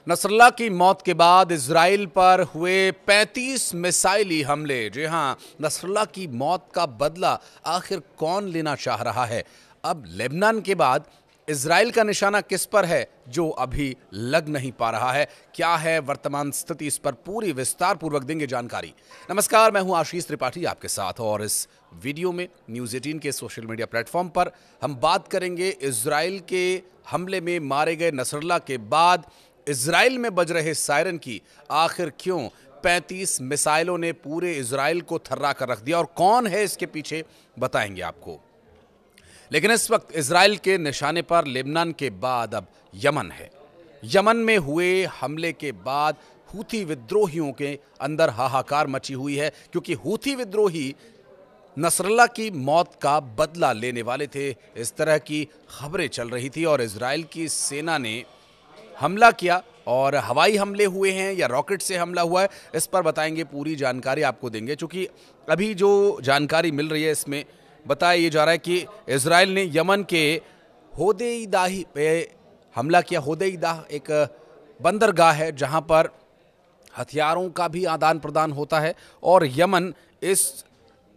नसरल्ला की मौत के बाद इजराइल पर हुए 35 मिसाइली हमले। जी हां, नसरल्ला की मौत का बदला आखिर कौन लेना चाह रहा है? अब लेबनान के बाद इजराइल का निशाना किस पर है, जो अभी लग नहीं पा रहा है? क्या है वर्तमान स्थिति, इस पर पूरी विस्तार पूर्वक देंगे जानकारी। नमस्कार, मैं हूं आशीष त्रिपाठी आपके साथ, और इस वीडियो में न्यूज़ 18 के सोशल मीडिया प्लेटफॉर्म पर हम बात करेंगे इजराइल के हमले में मारे गए नसरल्ला के बाद इजराइल में बज रहे सायरन की। आखिर क्यों 35 मिसाइलों ने पूरे इजराइल को थर्रा कर रख दिया, और कौन है इसके पीछे, बताएंगे आपको। लेकिन इस वक्त इजराइल के निशाने पर लेबनान के बाद अब यमन है। यमन में हुए हमले के बाद हूथी विद्रोहियों के अंदर हाहाकार मची हुई है, क्योंकि हूथी विद्रोही नसरल्ला की मौत का बदला लेने वाले थे। इस तरह की खबरें चल रही थी, और इजराइल की सेना ने हमला किया, और हवाई हमले हुए हैं या रॉकेट से हमला हुआ है, इस पर बताएंगे, पूरी जानकारी आपको देंगे। क्योंकि अभी जो जानकारी मिल रही है इसमें बताया ये जा रहा है कि इजराइल ने यमन के होदेईदाह पे हमला किया। होदेईदाह एक बंदरगाह है जहां पर हथियारों का भी आदान प्रदान होता है, और यमन इस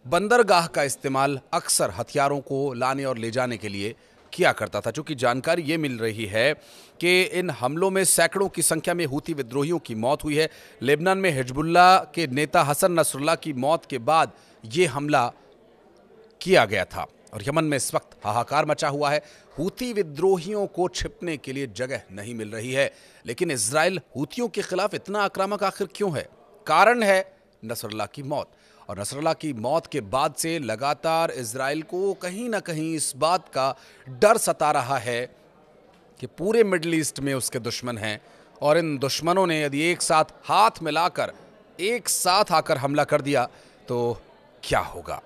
बंदरगाह का इस्तेमाल अक्सर हथियारों को लाने और ले जाने के लिए किया करता था। चूंकि जानकारी ये मिल रही है कि इन हमलों में सैकड़ों की संख्या में हूथी विद्रोहियों की मौत हुई है। लेबनान में हिजबुल्लाह के नेता हसन नसरुल्लाह की मौत के बाद ये हमला किया गया था, और यमन में इस वक्त हाहाकार मचा हुआ है। हूथी विद्रोहियों को छिपने के लिए जगह नहीं मिल रही है। लेकिन इजराइल हूथियों के खिलाफ इतना आक्रामक आखिर क्यों है? कारण है नसरुल्लाह की मौत, और नसरुल्लाह की मौत के बाद से लगातार इजराइल को कहीं ना कहीं इस बात का डर सता रहा है कि पूरे मिडिल ईस्ट में उसके दुश्मन हैं, और इन दुश्मनों ने यदि एक साथ हाथ मिलाकर एक साथ आकर हमला कर दिया तो क्या होगा।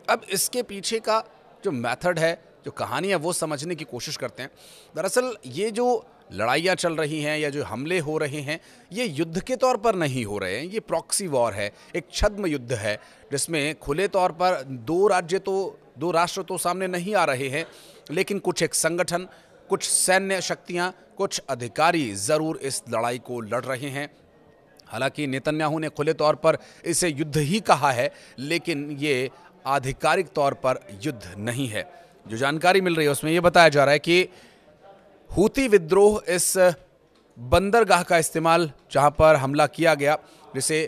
अब इसके पीछे का जो मेथड है, जो कहानी है, वो समझने की कोशिश करते हैं। दरअसल ये जो लड़ाइयाँ चल रही हैं या जो हमले हो रहे हैं, ये युद्ध के तौर पर नहीं हो रहे हैं। ये प्रॉक्सी वॉर है, एक छद्म युद्ध है, जिसमें खुले तौर पर दो राष्ट्र तो सामने नहीं आ रहे हैं, लेकिन कुछ एक संगठन, कुछ सैन्य शक्तियाँ, कुछ अधिकारी ज़रूर इस लड़ाई को लड़ रहे हैं। हालांकि नेतन्याहू ने खुले तौर पर इसे युद्ध ही कहा है, लेकिन ये आधिकारिक तौर पर युद्ध नहीं है। जो जानकारी मिल रही है उसमें यह बताया जा रहा है कि हूथी विद्रोह इस बंदरगाह का इस्तेमाल, जहां पर हमला किया गया, जिसे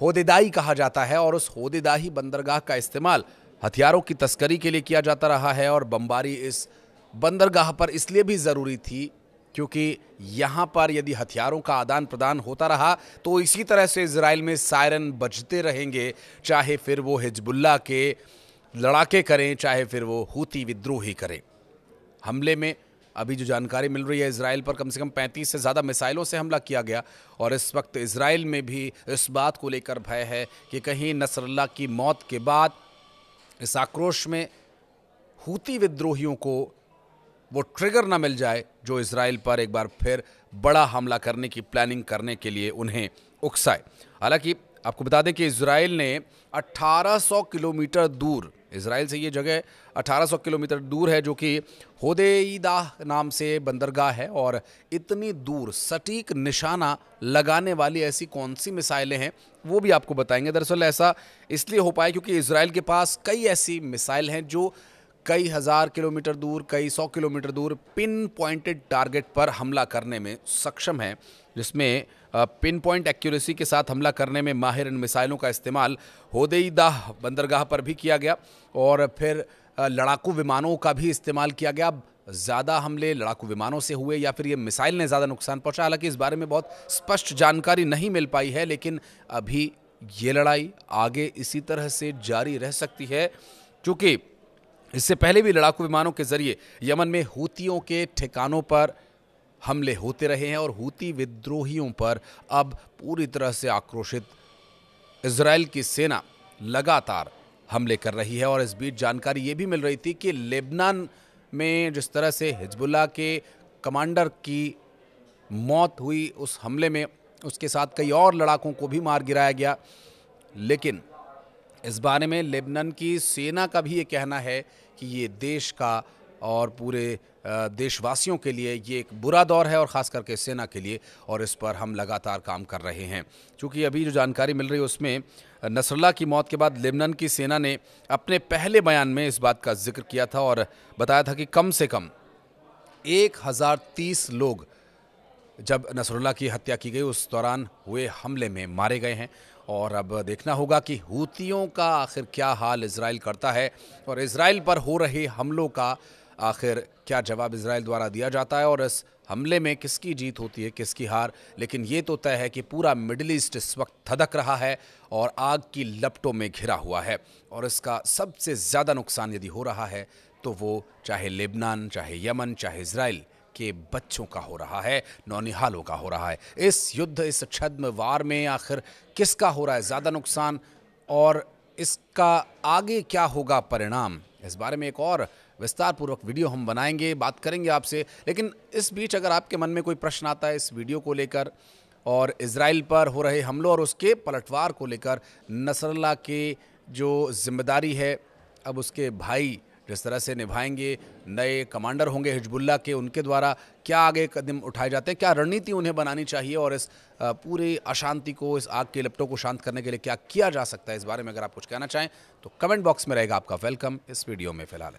होदेदाई कहा जाता है, और उस होदेदाही बंदरगाह का इस्तेमाल हथियारों की तस्करी के लिए किया जाता रहा है। और बमबारी इस बंदरगाह पर इसलिए भी ज़रूरी थी क्योंकि यहाँ पर यदि हथियारों का आदान प्रदान होता रहा तो इसी तरह से इजराइल में सायरन बजते रहेंगे, चाहे फिर वो हिजबुल्लाह के लड़ाके करें, चाहे फिर वो हूथी विद्रोही करें। हमले में अभी जो जानकारी मिल रही है, इजराइल पर कम से कम 35 से ज़्यादा मिसाइलों से हमला किया गया, और इस वक्त इजराइल में भी इस बात को लेकर भय है कि कहीं नसरल्लाह की मौत के बाद इस आक्रोश में हूथी विद्रोहियों को वो ट्रिगर ना मिल जाए जो इजराइल पर एक बार फिर बड़ा हमला करने की प्लानिंग करने के लिए उन्हें उकसाए। हालांकि आपको बता दें कि इजराइल ने 1800 किलोमीटर दूर, इजराइल से ये जगह 1800 किलोमीटर दूर है, जो कि होदेईदाह नाम से बंदरगाह है, और इतनी दूर सटीक निशाना लगाने वाली ऐसी कौन सी मिसाइलें हैं वो भी आपको बताएंगे। दरअसल ऐसा इसलिए हो पाया क्योंकि इजराइल के पास कई ऐसी मिसाइल हैं जो कई हज़ार किलोमीटर दूर, कई 100 किलोमीटर दूर पिन पॉइंटेड टारगेट पर हमला करने में सक्षम है, जिसमें पिन पॉइंट एक्यूरेसी के साथ हमला करने में माहिर इन मिसाइलों का इस्तेमाल होदेईदाह बंदरगाह पर भी किया गया, और फिर लड़ाकू विमानों का भी इस्तेमाल किया गया। ज़्यादा हमले लड़ाकू विमानों से हुए या फिर ये मिसाइल ने ज़्यादा नुकसान पहुंचा, हालांकि इस बारे में बहुत स्पष्ट जानकारी नहीं मिल पाई है। लेकिन अभी ये लड़ाई आगे इसी तरह से जारी रह सकती है, क्योंकि इससे पहले भी लड़ाकू विमानों के जरिए यमन में हूतियों के ठिकानों पर हमले होते रहे हैं, और हूती विद्रोहियों पर अब पूरी तरह से आक्रोशित इजराइल की सेना लगातार हमले कर रही है। और इस बीच जानकारी ये भी मिल रही थी कि लेबनान में जिस तरह से हिजबुल्लाह के कमांडर की मौत हुई उस हमले में, उसके साथ कई और लड़ाकों को भी मार गिराया गया। लेकिन इस बारे में लेबनान की सेना का भी ये कहना है कि ये देश का और पूरे देशवासियों के लिए ये एक बुरा दौर है और ख़ास करके सेना के लिए, और इस पर हम लगातार काम कर रहे हैं। क्योंकि अभी जो जानकारी मिल रही है उसमें नसरुल्लाह की मौत के बाद लेबनान की सेना ने अपने पहले बयान में इस बात का जिक्र किया था और बताया था कि कम से कम 1030 लोग जब नसरुल्लाह की हत्या की गई उस दौरान हुए हमले में मारे गए हैं। और अब देखना होगा कि हूतियों का आखिर क्या हाल इजराइल करता है और इजराइल पर हो रहे हमलों का आखिर क्या जवाब इजराइल द्वारा दिया जाता है और इस हमले में किसकी जीत होती है, किसकी हार। लेकिन ये तो तय है कि पूरा मिडिल ईस्ट इस वक्त धधक रहा है और आग की लपटों में घिरा हुआ है, और इसका सबसे ज़्यादा नुकसान यदि हो रहा है तो वो चाहे लेबनान, चाहे यमन, चाहे इजराइल के बच्चों का हो रहा है, नौनिहालों का हो रहा है। इस युद्ध, इस छद्म वार में आखिर किसका हो रहा है ज़्यादा नुकसान और इसका आगे क्या होगा परिणाम, इस बारे में एक और विस्तार पूर्वक वीडियो हम बनाएंगे, बात करेंगे आपसे। लेकिन इस बीच अगर आपके मन में कोई प्रश्न आता है इस वीडियो को लेकर और इजराइल पर हो रहे हमलों और उसके पलटवार को लेकर, नसरुल्लाह के जो जिम्मेदारी है अब उसके भाई जिस तरह से निभाएंगे, नए कमांडर होंगे हिजबुल्लाह के, उनके द्वारा क्या आगे कदम उठाए जाते हैं, क्या रणनीति उन्हें बनानी चाहिए और इस पूरी अशांति को, इस आग के लपटों को शांत करने के लिए क्या किया जा सकता है, इस बारे में अगर आप कुछ कहना चाहें तो कमेंट बॉक्स में रहेगा आपका वेलकम। इस वीडियो में फिलहाल